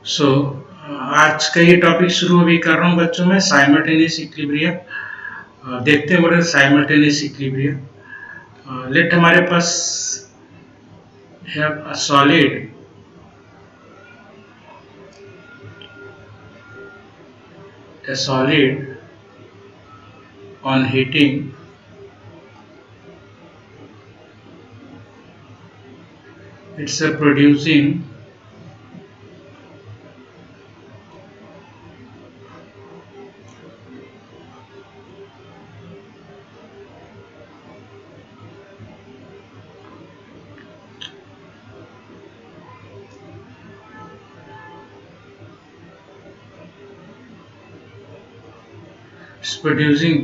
सो आज का ये टॉपिक शुरू अभी कर रहा हूँ बच्चों में साइमल्टेनियस इक्विलिब्रियम। देखते हैं what is simultaneous equilibrium. Let हमारे पास have a solid on heating it's producing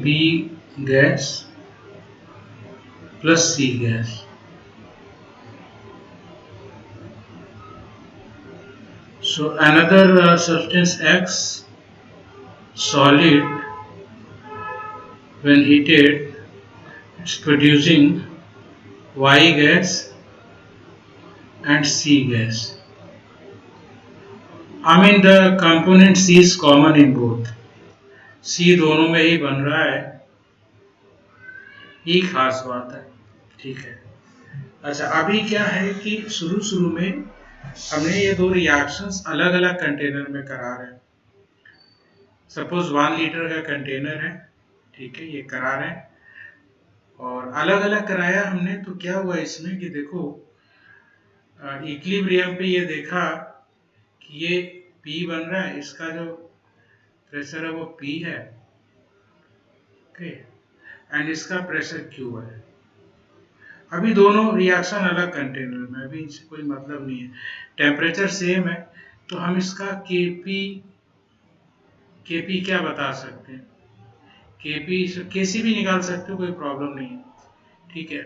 B gas plus C gas. So another substance X solid when heated it's producing Y gas and C gas. I mean the component C is common in both. C दोनों में ही बन रहा है, ये खास बात है। ठीक है। अच्छा अभी क्या है कि शुरू शुरू में हमने ये दो रिएक्शंस अलग अलग कंटेनर में करा रहे हैं। सपोज 1 लीटर का कंटेनर है, ठीक है, ये करा रहे हैं और अलग अलग कराया हमने। तो क्या हुआ इसमें कि देखो इक्विलिब्रियम पे ये देखा कि ये P बन रहा है, इसका जो प्रेशर है वो P है, ओके, एंड इसका प्रेशर Q है। अभी दोनों रिएक्शन अलग कंटेनर में, अभी इनसे कोई मतलब नहीं है, टेम्परेचर सेम है। तो हम इसका केपी क्या बता सकते हैं, केपी केसी भी निकाल सकते हो, कोई प्रॉब्लम नहीं है। ठीक है,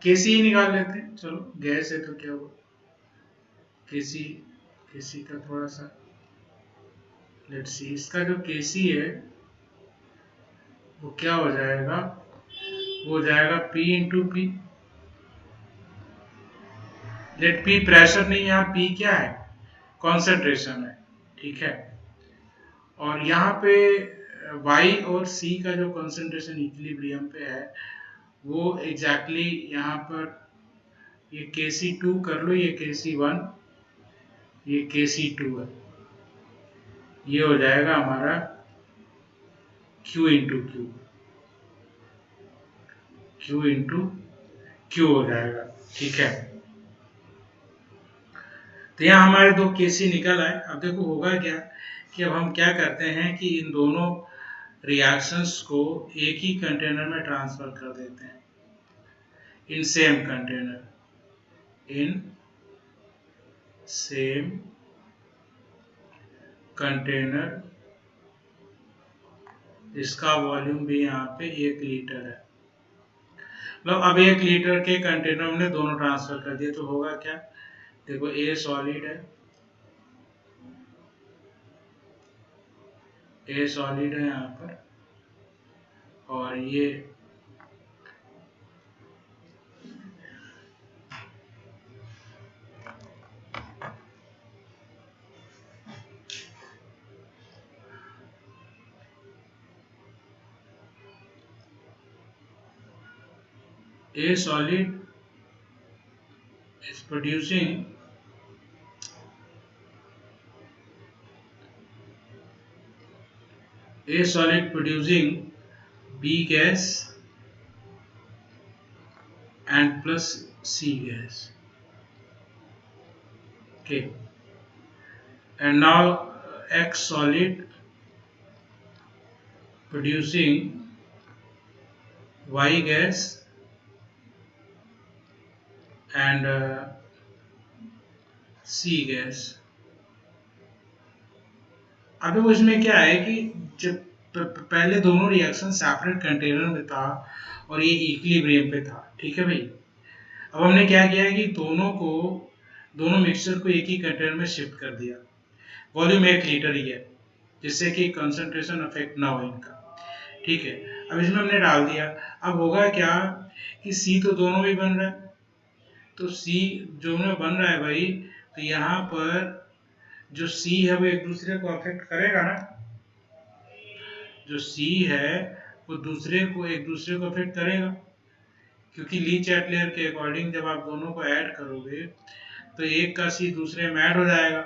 केसी ही निकाल लेते हैं। चलो गैस है तो क्या हुआ, केसी केसी का थोड़ा सा लेट्स सी, इसका जो केसी है वो क्या हो जाएगा, वो हो जाएगा P into P. Let P pressure नहीं, यहाँ P क्या है, कॉन्सेंट्रेशन है। ठीक है, और यहाँ पे Y और C का जो कॉन्सेंट्रेशन इक्विलिब्रियम पे है वो एग्जैक्टली यहाँ पर ये Kc2 कर लो, ये Kc1, ये Kc2 है, ये हो जाएगा हमारा Q into Q, Q into Q हो जाएगा। ठीक है, तो यहाँ हमारे दो केसी निकल आए। अब देखो होगा क्या कि अब हम क्या करते हैं कि इन दोनों रिएक्शंस को एक ही कंटेनर में ट्रांसफर कर देते हैं, in same container, in same container. इसका वॉल्यूम भी यहाँ पे 1 लीटर है। मतलब अब 1 लीटर के कंटेनर हमने दोनों ट्रांसफर कर दिए, तो होगा क्या, देखो ए सॉलिड है, ए सॉलिड है यहाँ पर, और ये A solid is producing B gas and plus C gas. Okay, and now X solid producing Y gas and C gas. अभी उसमें क्या है कि जब पहले दोनों रिएक्शन सेपरेट कंटेनर में था और ये इक्विलिब्रियम पे था, ठीक है भाई। अब हमने क्या किया है कि दोनों मिक्सचर को एक ही कंटेनर में शिफ्ट कर दिया। वॉल्यूम 1 लीटर ही है, जिससे कि कंसंट्रेशन अफेक्ट ना हो इनका। ठीक है, अब इसमें हमने डाल दिया। अब होगा क्या कि सी तो दोनों में बन रहा है, तो सी जो में बन रहा है भाई तो यहाँ पर जो सी है वो एक दूसरे को अफेक्ट करेगा ना, जो सी है वो एक दूसरे को अफेक्ट करेगा, क्योंकि ली चैटलियर के अकॉर्डिंग जब आप दोनों को ऐड करोगे तो एक का सी दूसरे में ऐड हो जाएगा,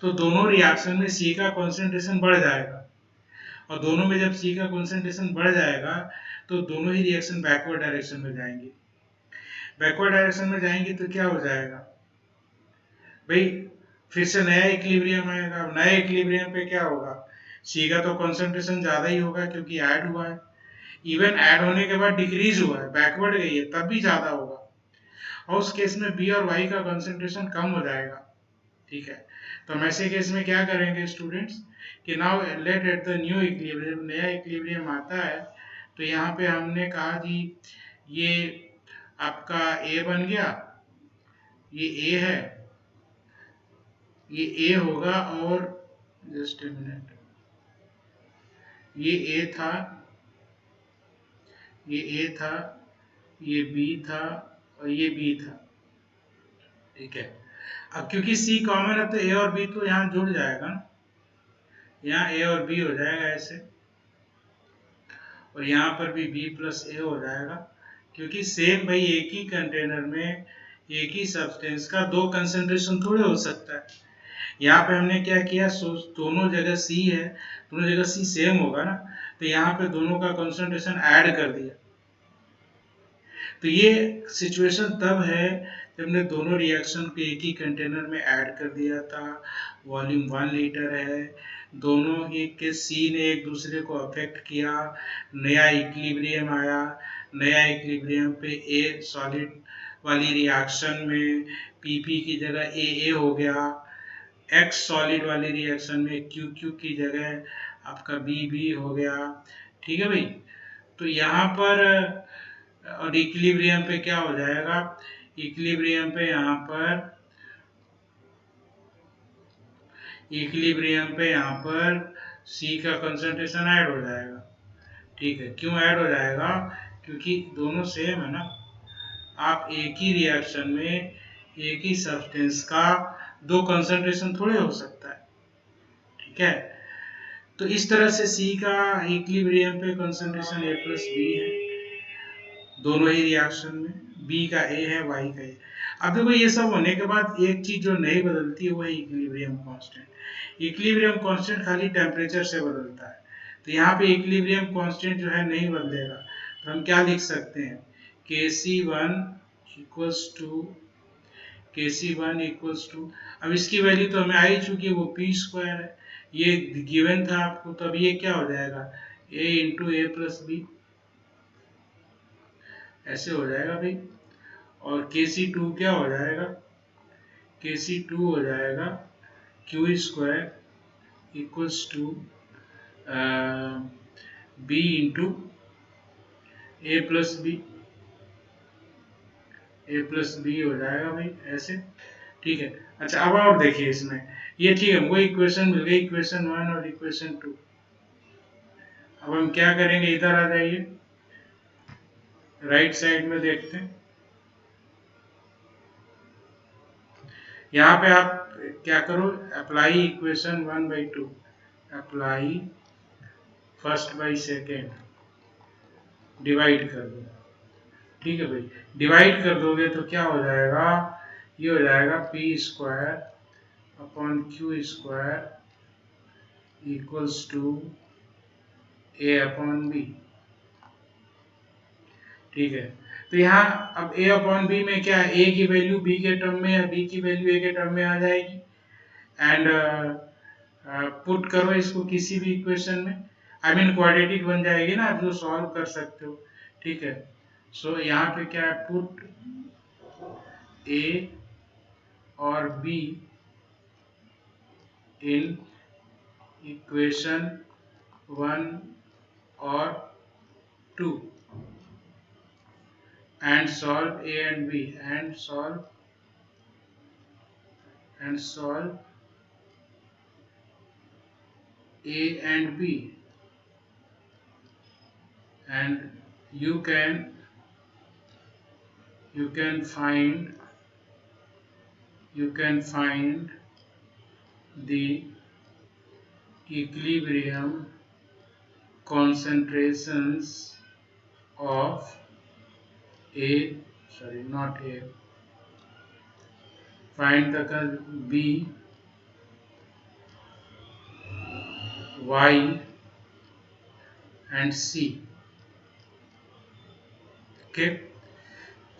तो दोनों रिएक्शन में सी का कॉन्सेंट्रेशन बढ़ जाएगा, और दोनों में जब सी का कॉन्सेंट्रेशन बढ़ जाएगा तो दोनों ही रिएक्शन बैकवर्ड डायरेक्शन में जाएंगे। बैकवर्ड डायरेक्शन में जाएंगे तो क्या हो जाएगा भाई, फिर से नया इक्विलिब्रियम आएगा। अब नए इक्विलिब्रियम पे क्या होगा, सी का तो कॉन्सेंट्रेशन ज्यादा ही होगा क्योंकि ऐड हुआ है, इवन ऐड होने के बाद डिक्रीज हुआ है, बैकवर्ड गई है, तब भी ज्यादा होगा, और उस केस में बी और वाई का कॉन्सेंट्रेशन कम हो जाएगा। ठीक है, तो हम ऐसे केस में क्या करेंगे स्टूडेंट्स कि now let at the new equilibrium, नया इक्विलिब्रियम आता है तो यहाँ पे हमने कहा जी ये आपका ए बन गया, ये ए है, ये ए होगा, और जस्ट ए मिनट, ये ए था, ये ए था, ये बी था, और ये बी था। ठीक है, अब क्योंकि सी कॉमन है तो ए और बी तो यहाँ जुड़ जाएगा ना, यहाँ ए और बी हो जाएगा ऐसे, और यहाँ पर भी बी प्लस ए हो जाएगा, क्योंकि सेम भाई एक ही कंटेनर में एक ही सब्सटेंस का दो कंसेंट्रेशन थोड़े हो सकता है। यहाँ पे हमने क्या किया, दोनों जगह सी है, दोनों जगह सी सेम होगा ना, तो यहाँ पे दोनों का कंसेंट्रेशन ऐड कर दिया। तो ये सिचुएशन तब है जब हमने दोनों रिएक्शन को एक ही कंटेनर में ऐड कर दिया था, वॉल्यूम 1 लीटर है, दोनों ही के सी ने एक दूसरे को अफेक्ट किया, नया इक्विलिब्रियम आया, नया इक्विलिब्रियम पे ए सॉलिड वाली रिएक्शन में पीपी की जगह ए हो गया, एक्स सॉलिड वाली रिएक्शन में क्यू क्यू की जगह आपका बी बी हो गया। ठीक है भाई, तो यहाँ पर और इक्विलिब्रियम पे क्या हो जाएगा, इक्विलिब्रियम पे यहाँ पर सी का कंसंट्रेशन ऐड हो जाएगा। ठीक है, क्यों ऐड हो जाएगा, क्योंकि दोनों सेम है ना, आप एक ही रिएक्शन में एक ही सब्सटेंस का दो कंसंट्रेशन थोड़े हो सकता है। ठीक है, तो इस तरह से सी का इक्विलिब्रियम पे कंसंट्रेशन ए प्लस बी है, दोनों ही रिएक्शन में, बी का ए है, वाई का ए। अब देखो ये सब होने के बाद एक चीज जो नहीं बदलती है वो है इक्विलिब्रियम कांस्टेंट। इक्विलिब्रियम कांस्टेंट खाली टेम्परेचर से बदलता है, तो यहाँ पे इक्विलिब्रियम कांस्टेंट जो है नहीं बदलेगा, तो हम क्या लिख सकते हैं, Kc1 equals to Kc1 equals to, अब इसकी वैल्यू तो हमें आ ही चुकी है, वो पी स्क्वायर है, ये गिवन था आपको, तो अब ये क्या हो जाएगा, a into A plus B, ऐसे हो जाएगा भाई। और Kc2 क्या हो जाएगा, Kc2 हो जाएगा Q square equals to B into A plus B, A plus B हो जाएगा भाई ऐसे। ठीक है, अच्छा अब और देखिए इसमें, ये ठीक है, हमको इक्वेशन मिल गई, इक्वेशन 1 और इक्वेशन 2। अब हम क्या करेंगे, इधर आ जाइए, राइट साइड में देखते हैं, यहाँ पे आप क्या करो, apply equation 1/2, apply first by second, divide कर दो। ठीक है भाई, डिवाइड कर दोगे तो क्या हो जाएगा, ये हो जाएगा P square upon Q square equals to A upon B. ठीक है, तो यहाँ अब a अपॉन बी में क्या है, a की वैल्यू b के टर्म में या b की वैल्यू a के टर्म में आ जाएगी, एंड पुट करो इसको किसी भी इक्वेशन में, आई मीन क्वाड्रेटिक बन जाएगी ना, आप जो सॉल्व कर सकते हो। ठीक है, सो यहाँ पे क्या है, पुट a और b इन इक्वेशन 1 और 2 and solve a and b, and solve a and b, and you can find you can find the equilibrium concentrations of A, sorry, not A, find the B, Y and C. Okay,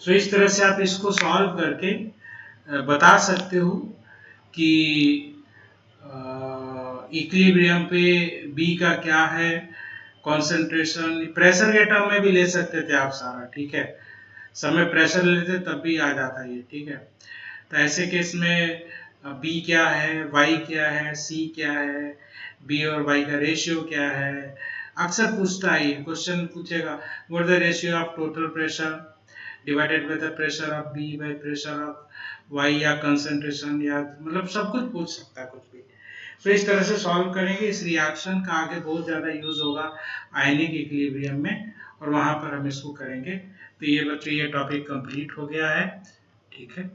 so इस तरह से आप इसको solve करके बता सकते हो कि इक्विलिब्रियम पे बी का क्या है कंसंट्रेशन, प्रेशर के टर्म में भी ले सकते थे आप सारा, ठीक है, समय प्रेशर लेते तब भी आ जाता है ये, ठीक है। तो ऐसे केस में बी क्या है, वाई क्या है, सी क्या है, बी और वाई का रेशियो क्या है, अक्सर पूछता है ये क्वेश्चन, पूछेगा what the ratio of total pressure divided by the pressure of B by pressure of Y, या कंसंट्रेशन, या मतलब सब कुछ पूछ सकता है, कुछ भी। तो इस तरह से सॉल्व करेंगे। इस रिएक्शन का आगे बहुत ज़्यादा यूज होगा आयनिक इक्विलिब्रियम में, और वहाँ पर हम इसको करेंगे। तो ये बच्चों ये टॉपिक कंप्लीट हो गया है, ठीक है।